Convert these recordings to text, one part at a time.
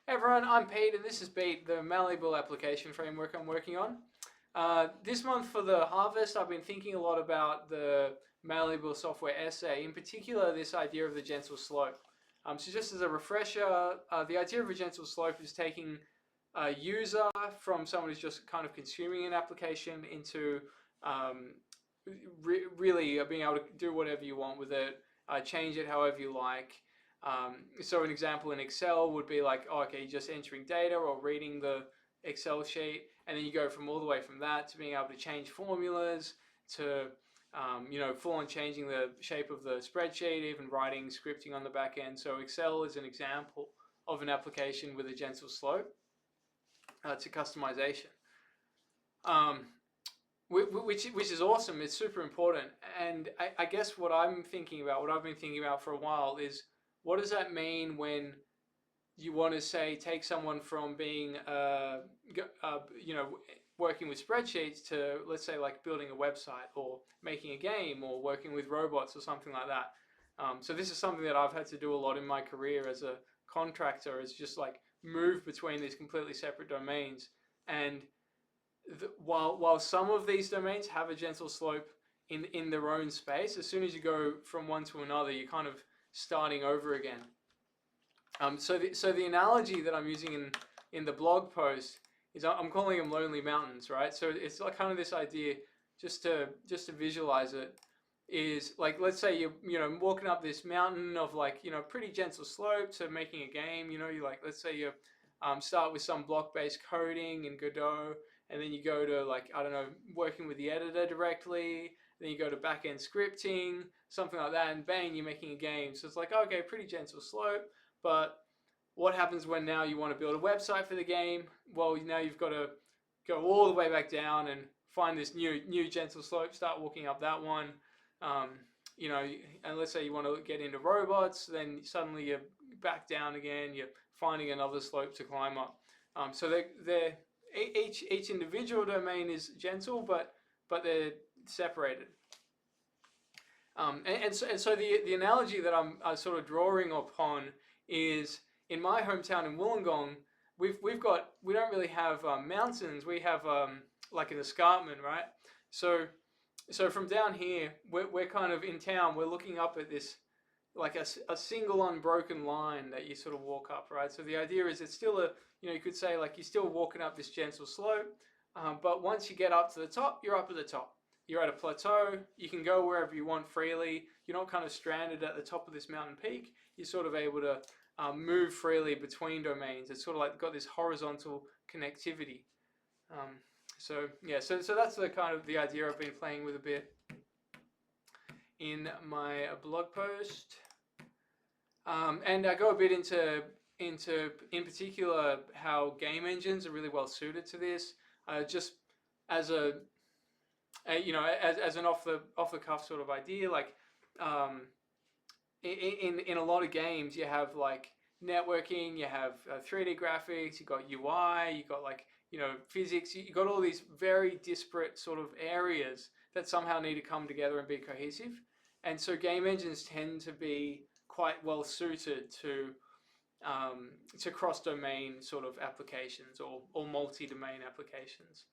Hey everyone, I'm Pete, and this is Beat, the Malleable application framework I'm working on. This month for the harvest, I've been thinking a lot about the Malleable software essay, in particular this idea of the gentle slope. So just as a refresher, the idea of a gentle slope is taking a user from someone who's just kind of consuming an application into um, really being able to do whatever you want with it, change it however you like. So an example in Excel would be like, oh, okay, you're just entering data or reading the Excel sheet, and then you go from all the way from that to being able to change formulas to full on changing the shape of the spreadsheet, even writing scripting on the back end. So Excel is an example of an application with a gentle slope to customization. Um, which is awesome. It's super important. And I guess what I'm thinking about, what I've been thinking about for a while, is what does that mean when you want to say take someone from being working with spreadsheets to, let's say, like building a website or making a game or working with robots or something like that. So this is something that I've had to do a lot in my career as a contractor, is just like move between these completely separate domains. And while some of these domains have a gentle slope in their own space, as soon as you go from one to another, you're kind of starting over again. So the analogy that I'm using in the blog post is I'm calling them lonely mountains, right? So it's like kind of this idea, just to visualize it, is like, let's say you're walking up this mountain of like pretty gentle slope to making a game. You like, let's say you start with some block-based coding in Godot, and then you go to, like, I don't know, working with the editor directly. Then you go to back-end scripting, something like that, and bang, you're making a game. So it's like, okay, pretty gentle slope. But what happens when now you want to build a website for the game? Well, now you've got to go all the way back down and find this new gentle slope, start walking up that one. Um, and let's say you want to get into robots, then suddenly you're back down again. You're finding another slope to climb up. So they're each individual domain is gentle, but they're separated. So the analogy that I'm sort of drawing upon is in my hometown in Wollongong. We don't really have mountains. We have like an escarpment, right? So from down here, we're kind of in town. We're looking up at this like a single unbroken line that you sort of walk up, right? So the idea is it's still you could say like you're still walking up this gentle slope, but once you get up to the top, you're up at the top. You're at a plateau. You can go wherever you want freely. You're not kind of stranded at the top of this mountain peak. You're sort of able to move freely between domains. It's sort of like got this horizontal connectivity. So yeah, so that's the kind of the idea I've been playing with a bit in my blog post. And I go a bit into in particular how game engines are really well suited to this. Just as as an off the cuff sort of idea, like in a lot of games you have like networking, you have 3D graphics, you got UI, you got like physics, you got all these very disparate sort of areas that somehow need to come together and be cohesive. And so game engines tend to be quite well suited to cross-domain sort of applications or multi-domain applications.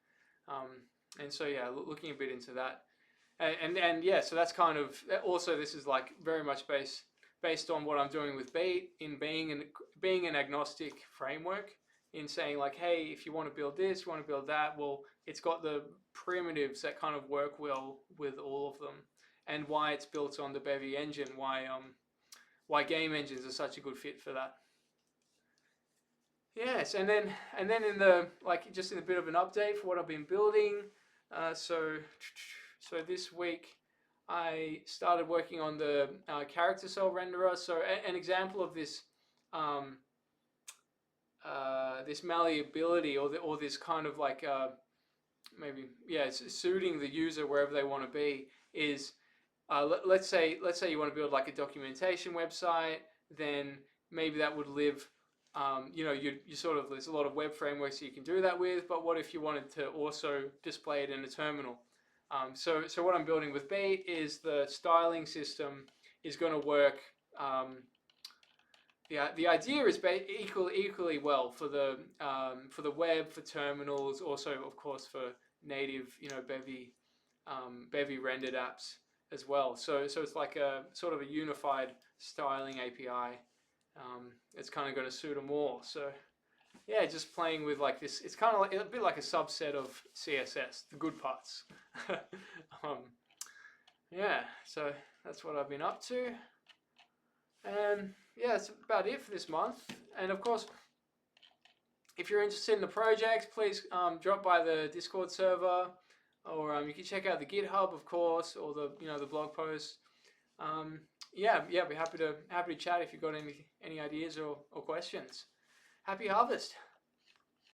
And so yeah, looking a bit into that, and yeah, so that's kind of also, this is like very much based on what I'm doing with Beat in being an agnostic framework, in saying like, hey, if you want to build this, you want to build that, well, it's got the primitives that kind of work well with all of them, and why it's built on the Bevy engine, why game engines are such a good fit for that. Yes, and then in the like just in a bit of an update for what I've been building. So this week I started working on the character cell renderer. So an example of this this malleability, or this kind of like maybe suiting the user wherever they want to be, is let's say you want to build like a documentation website, then maybe that would live. You sort of, there's a lot of web frameworks you can do that with, but what if you wanted to also display it in a terminal? So what I'm building with Beat is the styling system is going to work. the idea is equally well for the web, for terminals, also of course for native Bevy rendered apps as well. So it's like a sort of a unified styling API. It's kind of going to suit them all. So yeah, just playing with like this. It's kind of like a bit like a subset of CSS, the good parts. um, yeah, so that's what I've been up to. And yeah, that's about it for this month. And of course, if you're interested in the project, please drop by the Discord server, or you can check out the GitHub, of course, or the blog post. Yeah, be happy to chat if you've got any ideas or questions. Happy harvest.